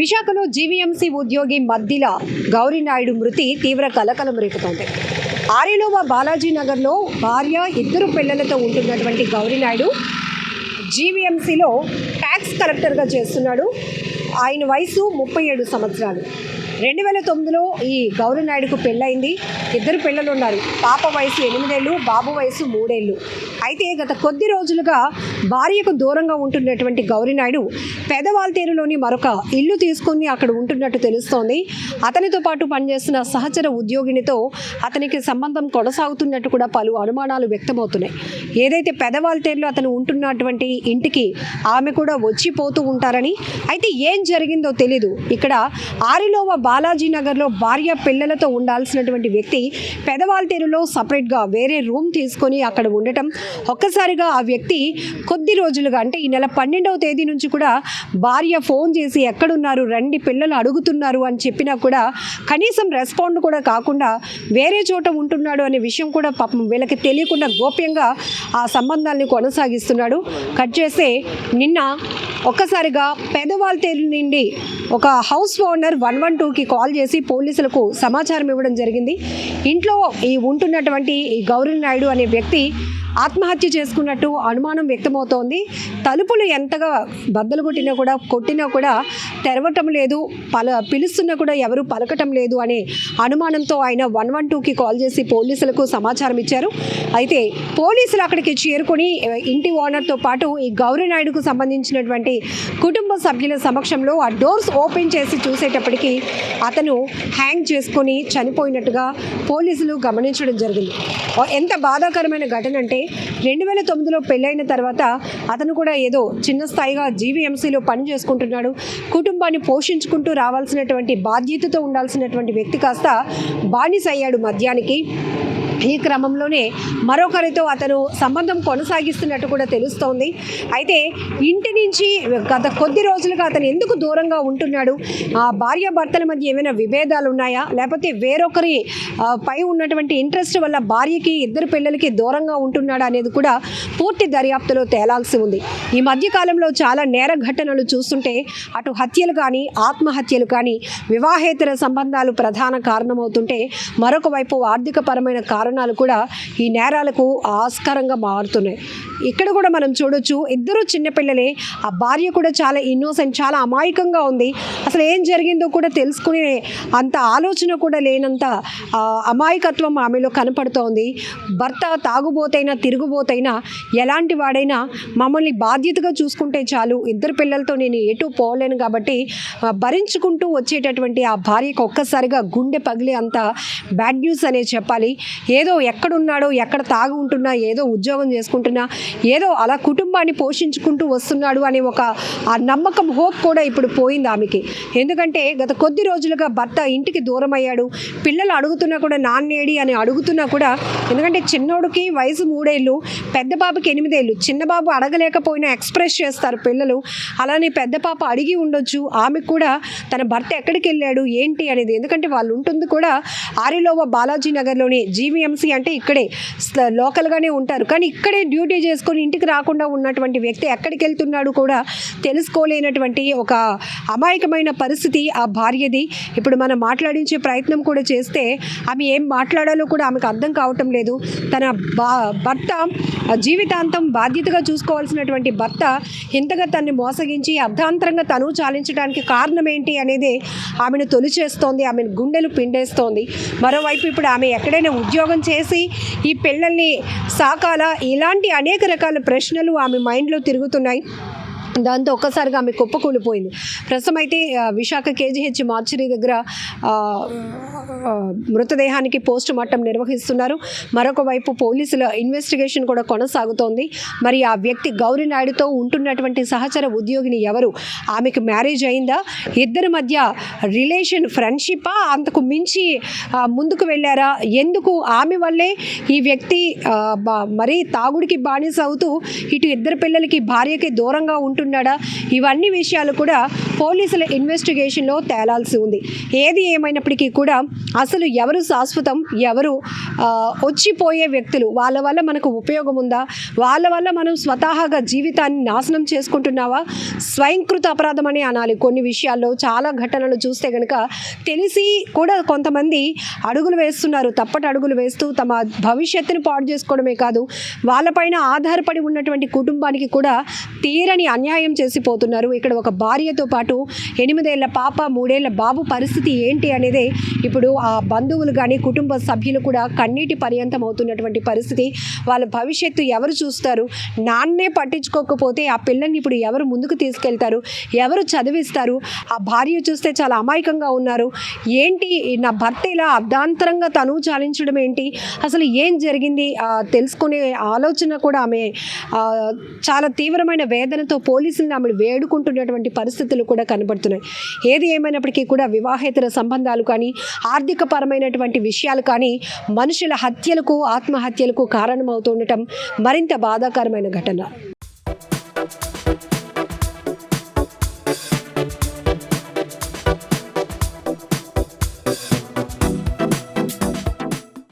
విశాఖలో జీవీఎంసీ ఉద్యోగి మద్దిల గౌరీనాయుడు మృతి తీవ్ర కలకలం రేపుతోంది. ఆరిలోవ బాలాజీ నగర్లో భార్య, 2 పిల్లలతో ఉంటున్నటువంటి గౌరీనాయుడు జీవీఎంసీలో ట్యాక్స్ కలెక్టర్గా చేస్తున్నాడు. ఆయన వయసు 37 సంవత్సరాలు. 2009లో ఈ గౌరీనాయుడుకు పెళ్ళయింది. 2 పిల్లలు ఉన్నారు. పాప వయసు 8 ఏళ్ళు, బాబు వయసు 3 ఏళ్ళు. అయితే గత కొద్ది రోజులుగా భార్యకు దూరంగా ఉంటున్నటువంటి గౌరీనాయుడు పెదవాల్తేరులోని మరొక ఇల్లు తీసుకుని అక్కడ ఉంటున్నట్టు తెలుస్తోంది. అతనితో పాటు పనిచేస్తున్న సహచర ఉద్యోగినితో అతనికి సంబంధం కొనసాగుతున్నట్టు కూడా పలు అనుమానాలు వ్యక్తమవుతున్నాయి. ఏదైతే పెదవాల్తేరులో అతను ఉంటున్నటువంటి ఇంటికి ఆమె కూడా వచ్చిపోతూ ఉంటారని, అయితే ఏం జరిగిందో తెలీదు. ఇక్కడ ఆరిలోవ బాలాజీ నగర్లో భార్య, పిల్లలతో ఉండాల్సినటువంటి వ్యక్తి పెదవాల్తేరులో సపరేట్గా వేరే రూమ్ తీసుకొని అక్కడ ఉండటం, ఒక్కసారిగా ఆ వ్యక్తి కొద్ది రోజులుగా అంటే ఈ నెల 12వ తేదీ నుంచి కూడా భార్య ఫోన్ చేసి ఎక్కడున్నారు, రండి, పిల్లలు అడుగుతున్నారు అని చెప్పినా కూడా కనీసం రెస్పాండ్ కూడా కాకుండా వేరే చోట ఉంటున్నాడు అనే విషయం కూడా పాపం వీళ్ళకి తెలియకుండా గోప్యంగా ఆ సంబంధాన్ని కొనసాగిస్తున్నాడు. కట్ చేస్తే నిన్న ఒక్కసారిగా పెదవాల్తేరు నుండి ఒక హౌస్ ఓనర్ 112కి కాల్ చేసి పోలీసులకు సమాచారం ఇవ్వడం జరిగింది. ఇంట్లో ఈ ఉంటున్నటువంటి ఈ గౌరీనాయుడు అనే వ్యక్తి ఆత్మహత్య చేసుకున్నట్టు అనుమానం వ్యక్తమవుతోంది. తలుపులు ఎంతగా బద్దలు కొట్టినా కూడా తెరవటం లేదు, పిలుస్తున్నా కూడా ఎవరు పలకటం లేదు అనే అనుమానంతో ఆయన 112కి కాల్ చేసి పోలీసులకు సమాచారం ఇచ్చారు. అయితే పోలీసులు అక్కడికి చేరుకొని ఇంటి ఓనర్తో పాటు ఈ గౌరీనాయుడుకు సంబంధించినటువంటి కుటుంబ సభ్యుల సమక్షంలో ఆ డోర్స్ ఓపెన్ చేసి చూసేటప్పటికి అతను హ్యాంగ్ చేసుకొని చనిపోయినట్టుగా పోలీసులు గమనించడం జరిగింది. ఎంత బాధాకరమైన ఘటన అంటే 2009లో పెళ్ళైన తర్వాత అతను కూడా ఏదో చిన్న స్థాయిగా జీవీఎంసీలో పని చేసుకుంటున్నాడు. కుటుంబాన్ని పోషించుకుంటూ రావాల్సినటువంటి బాధ్యతతో ఉండాల్సినటువంటి వ్యక్తి కాస్త బానిస అయ్యాడు మద్యానికి. ఈ క్రమంలోనే మరొకరితో అతను సంబంధం కొనసాగిస్తున్నట్టు కూడా తెలుస్తోంది. అయితే ఇంటి నుంచి గత కొద్ది రోజులుగా అతను ఎందుకు దూరంగా ఉంటున్నాడు, ఆ భార్యాభర్తల మధ్య ఏమైనా విభేదాలు ఉన్నాయా, లేకపోతే వేరొకరి పై ఉన్నటువంటి ఇంట్రెస్ట్ వల్ల భార్యకి, 2 పిల్లలకి దూరంగా ఉంటున్నాడా అనేది కూడా పూర్తి దర్యాప్తులో తేలాల్సి ఉంది. ఈ మధ్యకాలంలో చాలా నేర ఘటనలు చూస్తుంటే అటు హత్యలు కానీ, ఆత్మహత్యలు కానీ, వివాహేతర సంబంధాలు ప్రధాన కారణమవుతుంటే మరొక వైపు ఆర్థికపరమైన కారణాలు కూడా ఈ నేరాలకు ఆస్కారంగా మారుతున్నాయి. ఇక్కడ కూడా మనం చూడొచ్చు, 2 చిన్నపిల్లలే. ఆ భార్య కూడా చాలా ఇన్నోసెంట్, చాలా అమాయకంగా ఉంది. అసలు ఏం జరిగిందో కూడా తెలుసుకునే అంత ఆలోచన కూడా లేనంత అమాయకత్వం ఆమెలో కనపడుతోంది. భర్త తాగుబోతైనా, తిరుగుబోతైనా, ఎలాంటి వాడైనా మమ్మల్ని బాధ్యతగా చూసుకుంటే చాలు, 2 పిల్లలతో నేను ఎటు పోలేను కాబట్టి భరించుకుంటూ వచ్చేటటువంటి ఆ భార్యకు ఒక్కసారిగా గుండె పగిలే అంత బ్యాడ్ న్యూస్ అనే చెప్పాలి. ఏదో ఎక్కడున్నాడో, ఎక్కడ తాగి ఉంటున్నా, ఏదో ఉద్యోగం చేసుకుంటున్నా, ఏదో అలా కుటుంబాన్ని పోషించుకుంటూ వస్తున్నాడు అనే ఒక ఆ నమ్మకం, హోప్ కూడా ఇప్పుడు పోయింది ఆమెకి. ఎందుకంటే గత కొద్ది రోజులుగా భర్త ఇంటికి దూరం అయ్యాడు. పిల్లలు అడుగుతున్నా కూడా నాన్నేడి అని అడుగుతున్నా కూడా, ఎందుకంటే చిన్నోడికి వయసు 3 ఏళ్ళు, పెద్ద బాబుకి 8 ఏళ్ళు. చిన్న బాబు అడగలేకపోయినా ఎక్స్ప్రెస్ చేస్తారు పిల్లలు. అలానే పెద్ద పాప అడిగి ఉండొచ్చు ఆమెకు కూడా తన భర్త ఎక్కడికి వెళ్ళాడు ఏంటి అనేది. ఎందుకంటే వాళ్ళు ఉంటుంది కూడా ఆరిలోవ బాలాజీ నగర్లోనే. జీవీఎంసీ అంటే ఇక్కడే లోకల్గానే ఉంటారు, కానీ ఇక్కడే డ్యూటీ చేసుకొని ఇంటికి రాకుండా ఉన్నటువంటి వ్యక్తి ఎక్కడికి వెళ్తున్నాడు కూడా తెలుసుకోలేనటువంటి ఒక అమాయకమైన పరిస్థితి ఆ భార్యది. ఇప్పుడు మనం మాట్లాడించే ప్రయత్నం కూడా చేస్తే ఆమె ఏం మాట్లాడాలో కూడా ఆమెకు అర్థం కావటం లేదు. తన భర్త జీవితాంతం బాధ్యతగా చూసుకోవాల్సినటువంటి భర్త ఇంతగా తనని మోసగించి అర్ధాంతరంగా తను చాలించడానికి కారణం ఏంటి అనేది ఆమెను తొలిచేస్తోంది, ఆమెను గుండెలు పిండేస్తోంది. మరోవైపు ఇప్పుడు ఆమె ఎక్కడైనా ఉద్యోగం చేసి ఈ పిల్లల్ని సాకాలా, ఇలాంటి అనేక రకాల ప్రశ్నలు ఆమె మైండ్లో తిరుగుతున్నాయి. దాంతో ఒక్కసారిగా ఆమె కుప్పకూలిపోయింది. ప్రస్తుతం అయితే విశాఖ కేజీహెచ్ మార్చరీ దగ్గర మృతదేహానికి పోస్ట్ మార్టం నిర్వహిస్తున్నారు. మరొక వైపు పోలీసుల ఇన్వెస్టిగేషన్ కూడా కొనసాగుతోంది. మరి ఆ వ్యక్తి గౌరీనాయుడుతో ఉంటున్నటువంటి సహచర ఉద్యోగిని ఎవరు, ఆమెకు మ్యారేజ్ అయిందా, 2 మధ్య రిలేషన్ ఫ్రెండ్షిప్పా, అంతకు మించి ముందుకు వెళ్ళారా, ఎందుకు ఆమె వల్లే ఈ వ్యక్తి మరీ తాగుడికి బానిస అవుతూ ఇటు 2 పిల్లలకి, భార్యకి దూరంగా ఉంటున్నాడా, ఇవన్నీ విషయాలు కూడా పోలీసుల ఇన్వెస్టిగేషన్లో తేలాల్సి ఉంది. ఏది ఏమైనప్పటికీ కూడా అసలు ఎవరు శాశ్వతం, ఎవరు వచ్చిపోయే వ్యక్తులు, వాళ్ళ వల్ల మనకు ఉపయోగం ఉందా, వాళ్ళ వల్ల మనం స్వతహాగా జీవితాన్ని నాశనం చేసుకుంటున్నావా, స్వయంకృత అపరాధం అని అనాలి. కొన్ని విషయాల్లో చాలా ఘటనలు చూస్తే కనుక తెలిసి కూడా కొంతమంది అడుగులు వేస్తున్నారు, తప్పటి అడుగులు వేస్తూ తమ భవిష్యత్తును పాడు చేసుకోవడమే కాదు, వాళ్ళపైన ఆధారపడి ఉన్నటువంటి కుటుంబానికి కూడా తీరని అన్యాయం చేసిపోతున్నారు. ఇక్కడ ఒక భార్యతో పాటు 8 ఏళ్ల పాప, 3 ఏళ్ల బాబు పరిస్థితి ఏంటి అనేది ఇప్పుడు ఆ బంధువులు కానీ కుటుంబ సభ్యులు కూడా కన్నీటి పర్యంతం అవుతున్నటువంటి పరిస్థితి. వాళ్ళ భవిష్యత్తు ఎవరు చూస్తారు? నాన్నే పట్టించుకోకపోతే ఆ పిల్లల్ని ఇప్పుడు ఎవరు ముందుకు తీసుకెళ్తారు, ఎవరు చదివిస్తారు? ఆ భార్య చూస్తే చాలా అమాయకంగా ఉన్నారు. ఏంటి నా భర్త ఇలా అర్ధాంతరంగా తను చాలించడం ఏంటి, అసలు ఏం జరిగింది తెలుసుకునే ఆలోచన కూడా ఆమె చాలా తీవ్రమైన వేదనతో పోలీసులను ఆమె వేడుకుంటున్నటువంటి పరిస్థితులు కూడా కనబడుతున్నాయి. ఏది ఏమైనప్పటికీ కూడా వివాహేతర సంబంధాలు కానీ, ఆర్థిక పరమైనటువంటి విషయాలు కానీ మనుషుల హత్యలకు, ఆత్మహత్యలకు కారణమవుతుండటం మరింత బాధాకరమైన ఘటన.